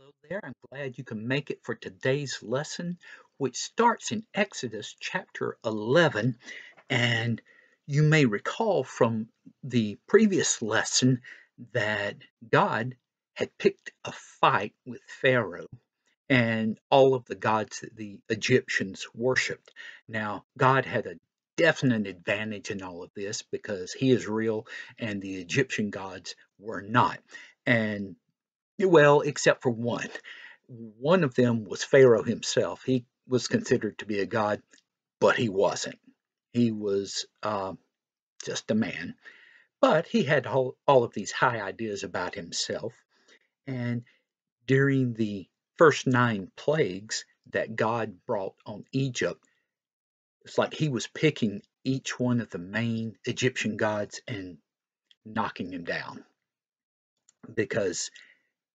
Hello there. I'm glad you can make it for today's lesson, which starts in Exodus chapter 11. And you may recall from the previous lesson that God had picked a fight with Pharaoh and all of the gods that the Egyptians worshiped. Now, God had a definite advantage in all of this because he is real and the Egyptian gods were not. And well, except for one. One of them was Pharaoh himself. He was considered to be a god, but he wasn't. He was just a man. But he had all of these high ideas about himself. And during the first nine plagues that God brought on Egypt, it's like he was picking each one of the main Egyptian gods and knocking him down because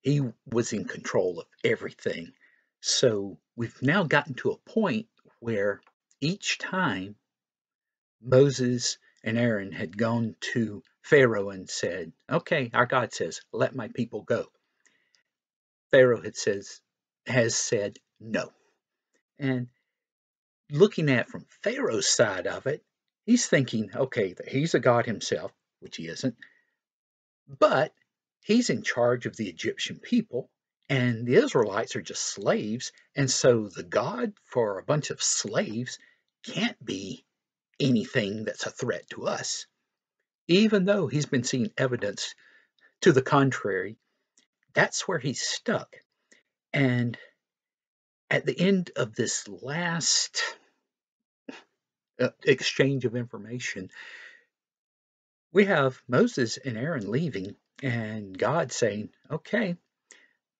he was in control of everything. So we've now gotten to a point where each time Moses and Aaron had gone to Pharaoh and said, "Okay, our God says, let my people go." Pharaoh has said no. And looking at from Pharaoh's side of it, he's thinking, okay, that he's a god himself, which he isn't, but he's in charge of the Egyptian people, and the Israelites are just slaves. And so the God for a bunch of slaves can't be anything that's a threat to us, even though he's been seeing evidence to the contrary. That's where he's stuck. And at the end of this last exchange of information, we have Moses and Aaron leaving, and God saying, okay,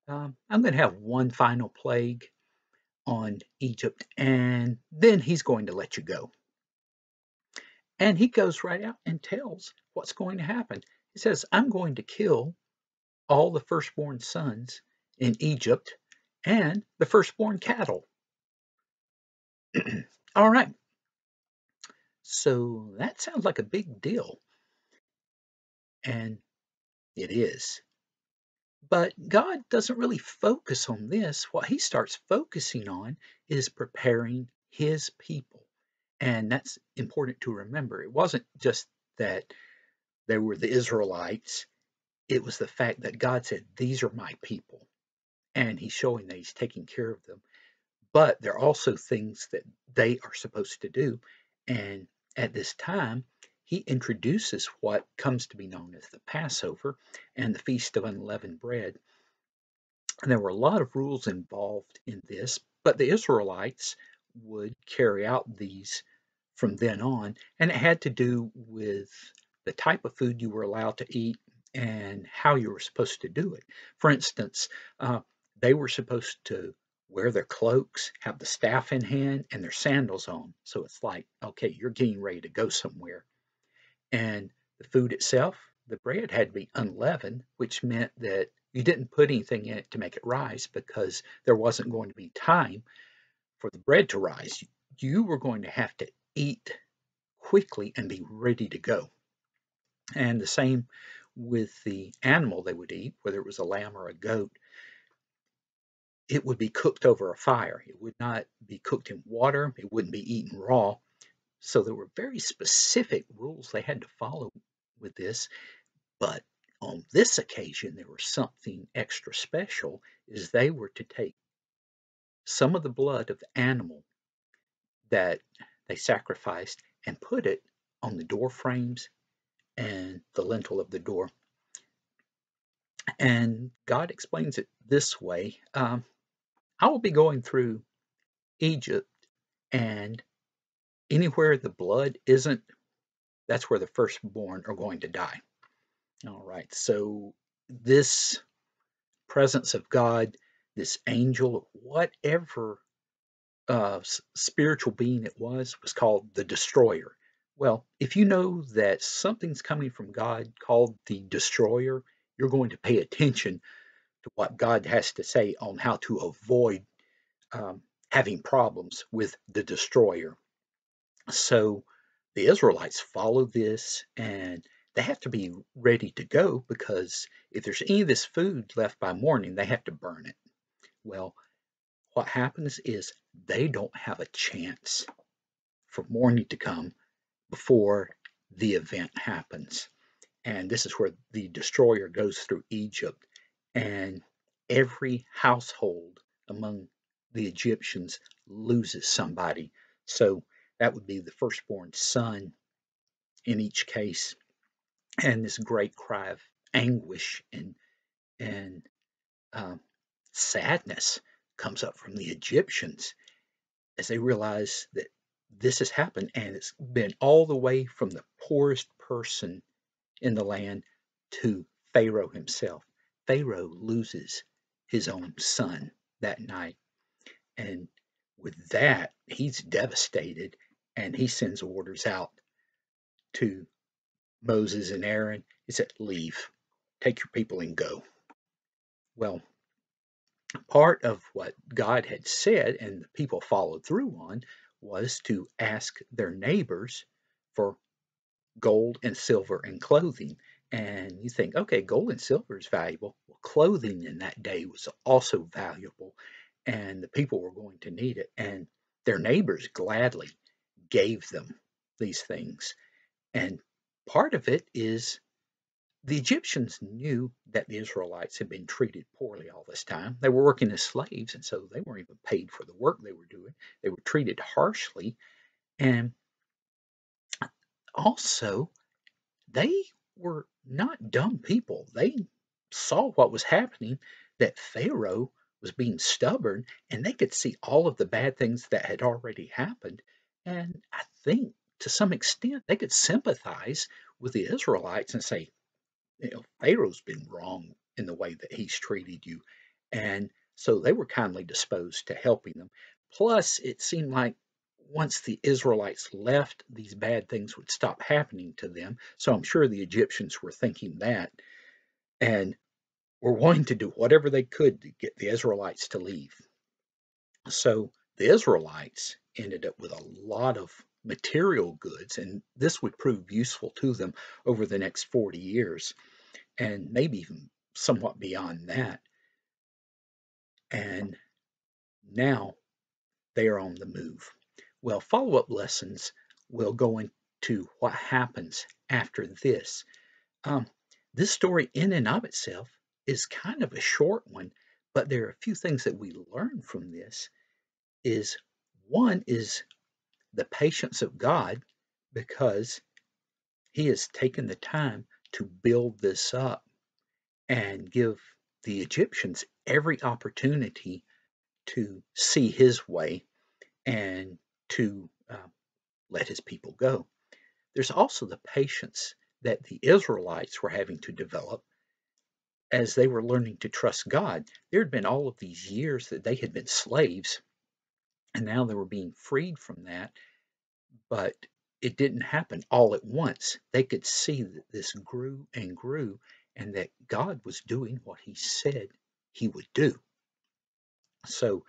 I'm going to have one final plague on Egypt, and then he's going to let you go. And he goes right out and tells what's going to happen. He says, I'm going to kill all the firstborn sons in Egypt and the firstborn cattle. All right. So that sounds like a big deal. And it is. But God doesn't really focus on this. What he starts focusing on is preparing his people. And that's important to remember. It wasn't just that they were the Israelites, it was the fact that God said, these are my people. And he's showing that he's taking care of them. But there are also things that they are supposed to do. And at this time, he introduces what comes to be known as the Passover and the Feast of Unleavened Bread. And there were a lot of rules involved in this, but the Israelites would carry out these from then on, and it had to do with the type of food you were allowed to eat and how you were supposed to do it. For instance, they were supposed to wear their cloaks, have the staff in hand, and their sandals on. So it's like, okay, you're getting ready to go somewhere. And the food itself, the bread had to be unleavened, which meant that you didn't put anything in it to make it rise because there wasn't going to be time for the bread to rise. You were going to have to eat quickly and be ready to go. And the same with the animal they would eat, whether it was a lamb or a goat, it would be cooked over a fire. It would not be cooked in water, it wouldn't be eaten raw. So there were very specific rules they had to follow with this. But on this occasion, there was something extra special, is they were to take some of the blood of the animal that they sacrificed and put it on the door frames and the lintel of the door. And God explains it this way. I will be going through Egypt, and anywhere the blood isn't, that's where the firstborn are going to die. All right, so this presence of God, this angel, whatever spiritual being it was called the destroyer. Well, if you know that something's coming from God called the destroyer, you're going to pay attention to what God has to say on how to avoid having problems with the destroyer. So the Israelites follow this, and they have to be ready to go because if there's any of this food left by morning, they have to burn it. Well, what happens is they don't have a chance for morning to come before the event happens. And this is where the destroyer goes through Egypt, and every household among the Egyptians loses somebody. So that would be the firstborn son in each case, and this great cry of anguish and um, sadness comes up from the Egyptians as they realize that this has happened, and it's been all the way from the poorest person in the land to Pharaoh himself. Pharaoh loses his own son that night. And with that, he's devastated, and he sends orders out to Moses and Aaron. He said, "Leave, take your people and go." Well, part of what God had said and the people followed through on was to ask their neighbors for gold and silver and clothing. And you think, okay, gold and silver is valuable. Well, clothing in that day was also valuable, and the people were going to need it. And their neighbors gladly gave them these things. And part of it is the Egyptians knew that the Israelites had been treated poorly all this time. They were working as slaves, and so they weren't even paid for the work they were doing. They were treated harshly. And also, they were not dumb people. They saw what was happening, that Pharaoh was being stubborn, and they could see all of the bad things that had already happened. And I think to some extent they could sympathize with the Israelites and say, Pharaoh's been wrong in the way that he's treated you. And so they were kindly disposed to helping them. Plus, it seemed like once the Israelites left, these bad things would stop happening to them. So I'm sure the Egyptians were thinking that and were wanting to do whatever they could to get the Israelites to leave. So the Israelites ended up with a lot of material goods, and this would prove useful to them over the next 40 years and maybe even somewhat beyond that. And now they are on the move. Well, follow up lessons will go into what happens after this. Um, this story, in and of itself, is kind of a short one, but there are a few things that we learn from this. Is one is the patience of God, because He has taken the time to build this up and give the Egyptians every opportunity to see His way and to let His people go. There's also the patience that the Israelites were having to develop as they were learning to trust God. There had been all of these years that they had been slaves, and now they were being freed from that, but it didn't happen all at once. They could see that this grew and grew, and that God was doing what He said He would do. So,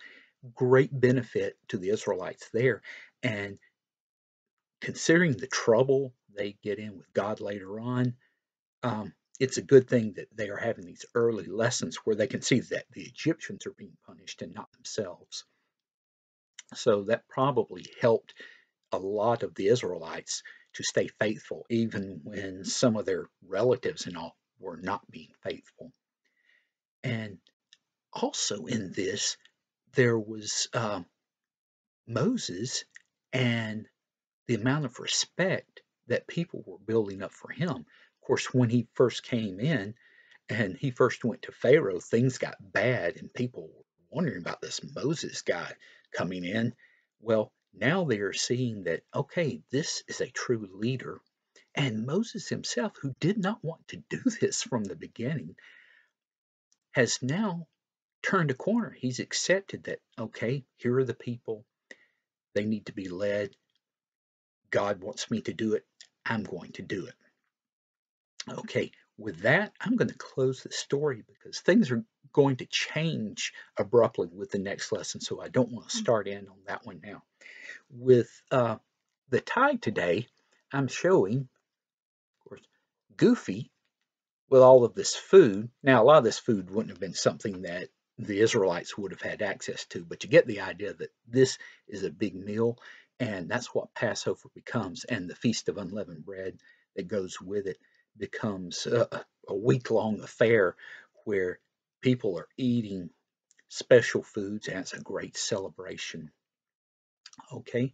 great benefit to the Israelites there. And considering the trouble they get in with God later on, it's a good thing that they are having these early lessons where they can see that the Egyptians are being punished and not themselves. So that probably helped a lot of the Israelites to stay faithful, even when some of their relatives and all were not being faithful. And also in this, there was Moses and the amount of respect that people were building up for him. Of course, when he first came in and he first went to Pharaoh, things got bad and people were wondering about this Moses guy coming in. Well, now they are seeing that, okay, this is a true leader. And Moses himself, who did not want to do this from the beginning, has now turned a corner. He's accepted that, okay, here are the people. They need to be led. God wants me to do it. I'm going to do it. Okay, with that, I'm going to close the story because things are going to change abruptly with the next lesson, so I don't want to start in on that one now. With the tide today, I'm showing, of course, Goofy with all of this food. Now, a lot of this food wouldn't have been something that the Israelites would have had access to. But you get the idea that this is a big meal, and that's what Passover becomes. And the Feast of Unleavened Bread that goes with it becomes a week-long affair where people are eating special foods, and it's a great celebration. Okay,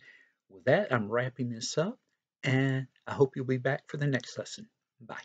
with that, I'm wrapping this up, and I hope you'll be back for the next lesson. Bye.